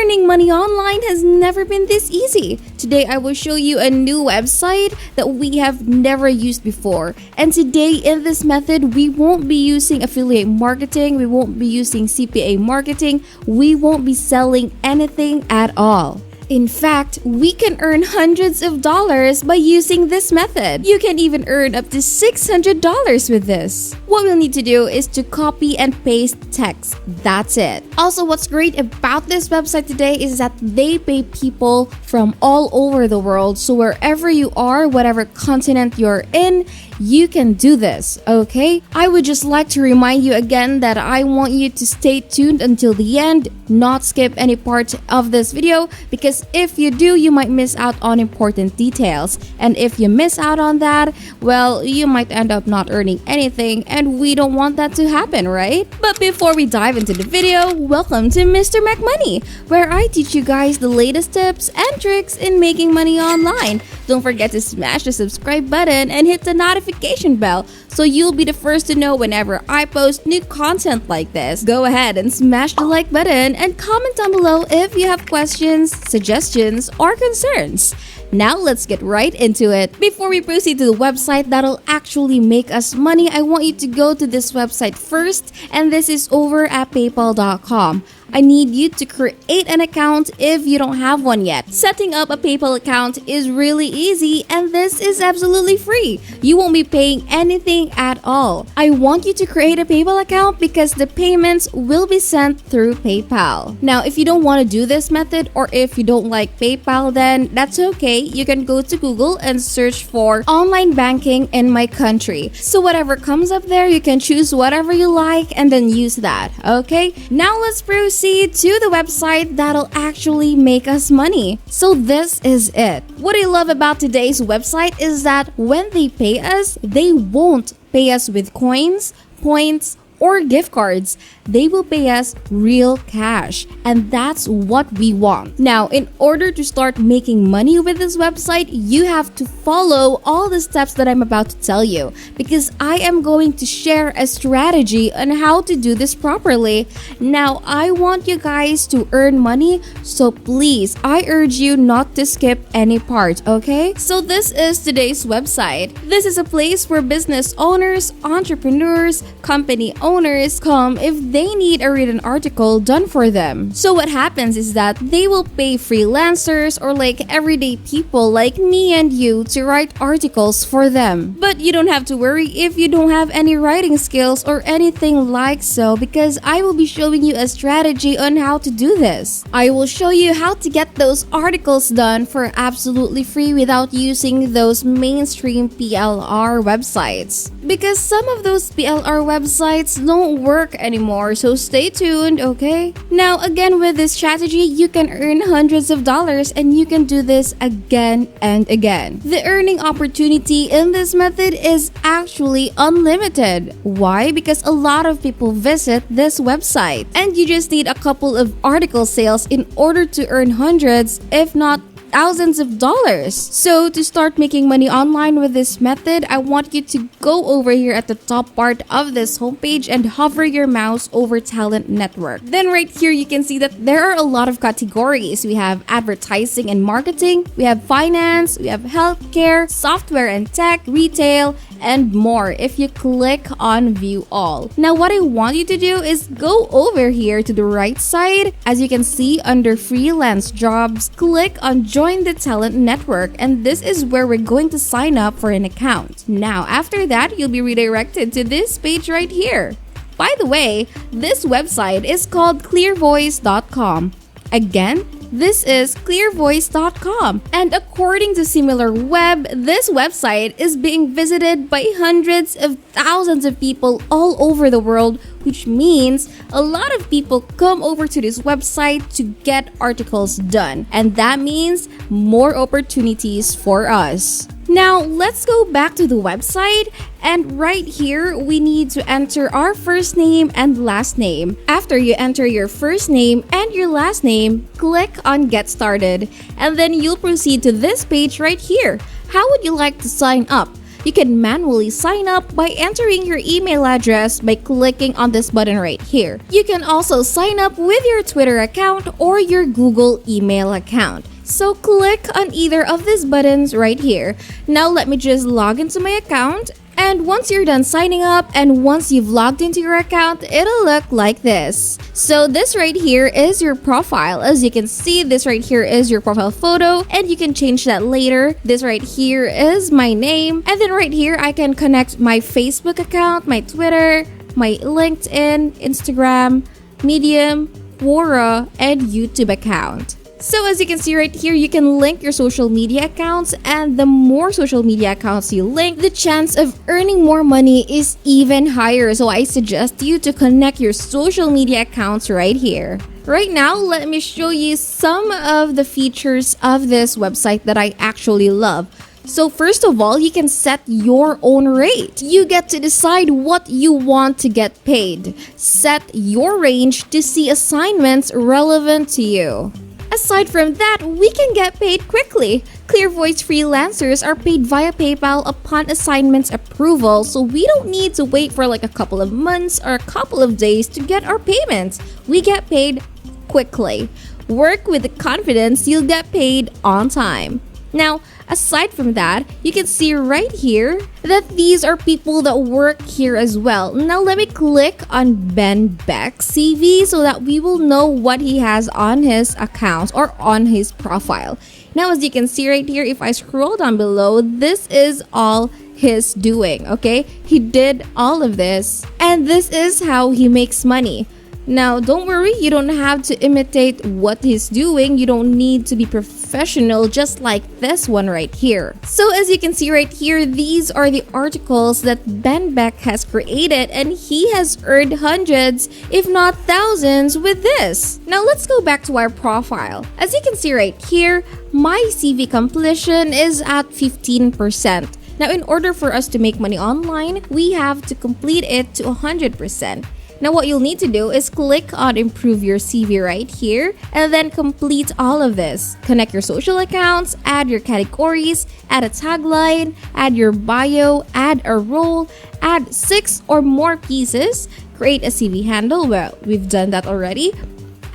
Earning money online has never been this easy. Today I will show you a new website that we have never used before. And today in this method, we won't be using affiliate marketing, we won't be using CPA marketing, we won't be selling anything at all. In fact, we can earn hundreds of dollars by using this method. You can even earn up to $600 with this. What we'll need to do is to copy and paste text. That's it. Also, what's great about this website today is that they pay people from all over the world. So wherever you are, whatever continent you're in, you can do this, okay? I would just like to remind you again that I want you to stay tuned until the end, not skip any part of this video, because if you do, you might miss out on important details. And if you miss out on that, well, you might end up not earning anything, and we don't want that to happen, right? But before we dive into the video, welcome to Mr. Mac Money, where I teach you guys the latest tips and tricks in making money online. Don't forget to smash the subscribe button and hit the notification bell so you'll be the first to know whenever I post new content like this. Go ahead and smash the like button and comment down below if you have questions, suggestions, or concerns. Now let's get right into it. Before we proceed to the website that'll actually make us money, I want you to go to this website first, and this is over at paypal.com. I need you to create an account if you don't have one yet. Setting up a PayPal account is really easy, and this is absolutely free. You won't be paying anything at all. I want you to create a PayPal account because the payments will be sent through PayPal. Now, if you don't want to do this method, or if you don't like PayPal, then that's okay. You can go to Google and search for online banking in my country. So whatever comes up there, you can choose whatever you like and then use that, okay? Now let's proceed to the website that'll actually make us money. So this is it. What I love about today's website is that when they pay us, they won't pay us with coins, points, or gift cards. They will pay us real cash, and that's what we want. Now, in order to start making money with this website, you have to follow all the steps that I'm about to tell you, because I am going to share a strategy on how to do this properly. Now, I want you guys to earn money, so please, I urge you not to skip any part, okay? So this is today's website. This is a place where business owners, entrepreneurs, company owners come if they need a written article done for them. So what happens is that they will pay freelancers or like everyday people like me and you to write articles for them. But you don't have to worry if you don't have any writing skills or anything like so, because I will be showing you a strategy on how to do this. I will show you how to get those articles done for absolutely free without using those mainstream PLR websites, because some of those PLR websites don't work anymore, so stay tuned, okay? Now, again, with this strategy, you can earn hundreds of dollars, and you can do this again and again. The earning opportunity in this method is actually unlimited. Why? Because a lot of people visit this website, and you just need a couple of article sales in order to earn hundreds, if not thousands of dollars. So to start making money online with this method, I want you to go over here at the top part of this homepage and hover your mouse over Talent Network. Then right here, you can see that there are a lot of categories. We have advertising and marketing, we have finance, we have healthcare, software and tech, retail, and more if you click on view all. Now what I want you to do is go over here to the right side. As you can see under freelance jobs, click on join the talent network, and this is where we're going to sign up for an account. Now after that, you'll be redirected to this page right here. By the way, this website is called clearvoice.com. Again, this is clearvoice.com, and according to SimilarWeb, this website is being visited by hundreds of thousands of people all over the world, which means a lot of people come over to this website to get articles done, and that means more opportunities for us. Now, let's go back to the website, and right here, we need to enter our first name and last name. After you enter your first name and your last name, click on Get Started, and then you'll proceed to this page right here. How would you like to sign up? you can manually sign up by entering your email address by clicking on this button right here. You can also sign up with your Twitter account or your Google email account. So click on either of these buttons right here. Now let me just log into my account. And once you're done signing up and once you've logged into your account, it'll look like this. So this right here is your profile. As you can see, this right here is your profile photo and you can change that later. This right here is my name. And then right here, I can connect my Facebook account, my Twitter, my LinkedIn, Instagram, Medium, Quora, and YouTube account. So as you can see right here, you can link your social media accounts, and the more social media accounts you link, the chance of earning more money is even higher. So I suggest you to connect your social media accounts right here. Right now, let me show you some of the features of this website that I actually love. So first of all, you can set your own rate. You get to decide what you want to get paid. Set your range to see assignments relevant to you. Aside from that, we can get paid quickly. Clear Voice freelancers are paid via PayPal upon assignments approval, so we don't need to wait for like a couple of months or a couple of days to get our payments. We get paid quickly. Work with the confidence you'll get paid on time. Now, aside from that, you can see right here that these are people that work here as well. Now, let me click on Ben Beck's CV so that we will know what he has on his account or on his profile. Now, as you can see right here, if I scroll down below, this is all his doing, okay? He did all of this, and this is how he makes money. Now, don't worry, you don't have to imitate what he's doing. You don't need to be professional just like this one right here. So as you can see right here, these are the articles that Ben Beck has created, and he has earned hundreds, if not thousands, with this. Now let's go back to our profile. As you can see right here, my CV completion is at 15%. Now, in order for us to make money online, we have to complete it to 100%. Now what you'll need to do is click on improve your CV right here and then complete all of this. Connect your social accounts, add your categories, add a tagline, add your bio, add a role, add 6 or more pieces, create a CV handle. Well, we've done that already.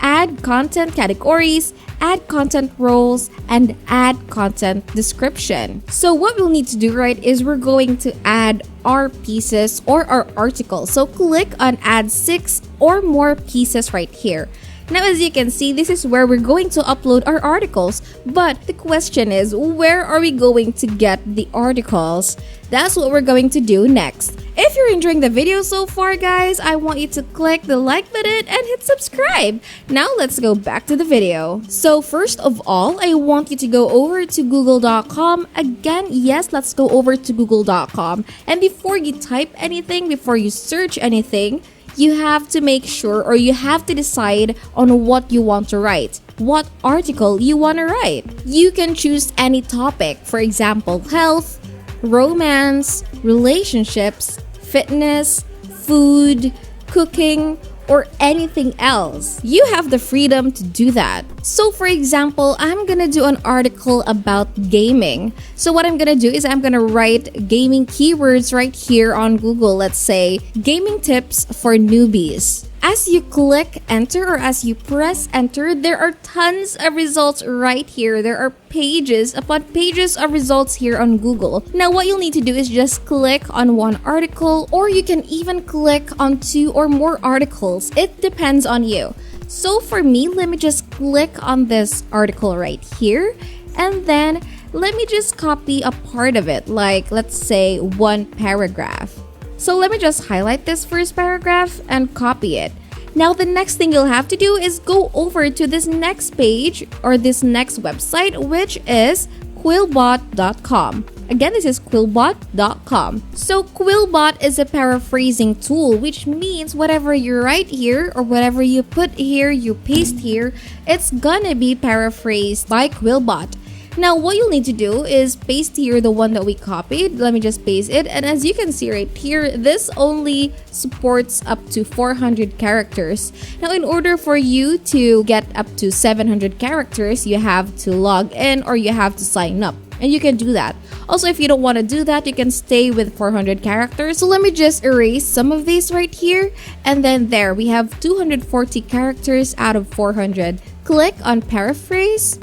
Add content categories, add content roles, and add content description. So what we'll need to do, right, is we're going to add our pieces or our articles. So click on add 6 or more pieces right here. Now, as you can see, this is where we're going to upload our articles. But the question is, where are we going to get the articles? That's what we're going to do next. If you're enjoying the video so far, guys, I want you to click the like button and hit subscribe. Now, let's go back to the video. So first of all, I want you to go over to google.com. Again, yes, let's go over to google.com. And before you type anything, before you search anything, you have to make sure, or you have to decide on what you want to write, what article you want to write. You can choose any topic, for example, health, romance, relationships, fitness, food, cooking, or anything else. You have the freedom to do that. So for example, I'm gonna do an article about gaming. So what I'm gonna do is I'm gonna write gaming keywords right here on Google. Let's say gaming tips for newbies. As you click enter or as you press enter, there are tons of results right here. There are pages upon pages of results here on Google. Now what you'll need to do is just click on one article, or you can even click on 2 or more articles. It depends on you. So for me, let me just click on this article right here, and then let me just copy a part of it, like let's say one paragraph. So let me just highlight this first paragraph and copy it. Now the next thing you'll have to do is go over to this next page or this next website, which is quillbot.com. Again, this is quillbot.com. So Quillbot is a paraphrasing tool, which means whatever you write here or whatever you put here, you paste here, it's gonna be paraphrased by Quillbot. Now what you'll need to do is paste here the one that we copied. Let me just paste it, and as you can see right here, this only supports up to 400 characters. Now in order for you to get up to 700 characters, you have to log in or you have to sign up. And you can do that. Also, if you don't want to do that, you can stay with 400 characters. So let me just erase some of these right here. And then there, we have 240 characters out of 400. Click on paraphrase.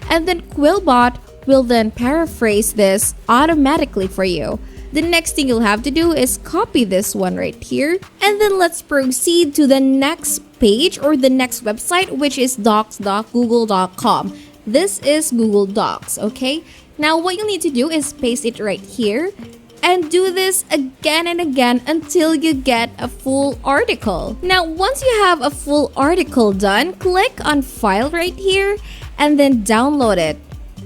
And then Quillbot will then paraphrase this automatically for you. The next thing you'll have to do is copy this one right here. And then let's proceed to the next page or the next website, which is docs.google.com. This is Google Docs, okay? Now what you'll need to do is paste it right here and do this again and again until you get a full article. Now once you have a full article done, click on File right here and then download it.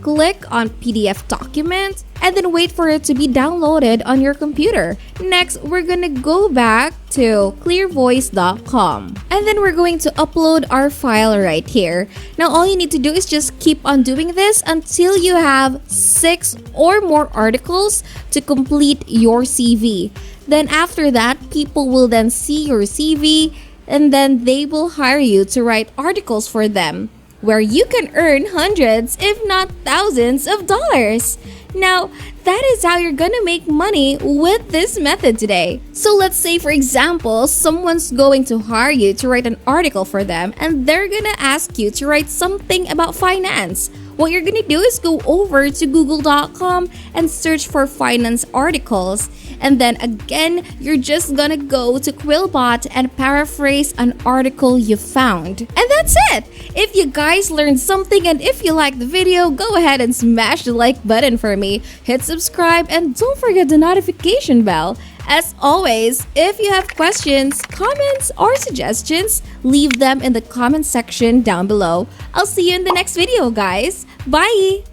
Click on PDF document and then wait for it to be downloaded on your computer. Next, we're gonna go back to clearvoice.com and then we're going to upload our file right here. Now all you need to do is just keep on doing this until you have 6 or more articles to complete your CV. Then after that, people will then see your CV and then they will hire you to write articles for them, where you can earn hundreds, if not thousands of dollars. Now, that is how you're gonna make money with this method today. So let's say, for example, someone's going to hire you to write an article for them and they're gonna ask you to write something about finance. What you're gonna do is go over to google.com and search for finance articles. And then again, you're just gonna go to Quillbot and paraphrase an article you found. And that's it! If you guys learned something and if you liked the video, go ahead and smash the like button for me, hit subscribe, and don't forget the notification bell. As always, if you have questions, comments, or suggestions, leave them in the comment section down below. I'll see you in the next video, guys. Bye!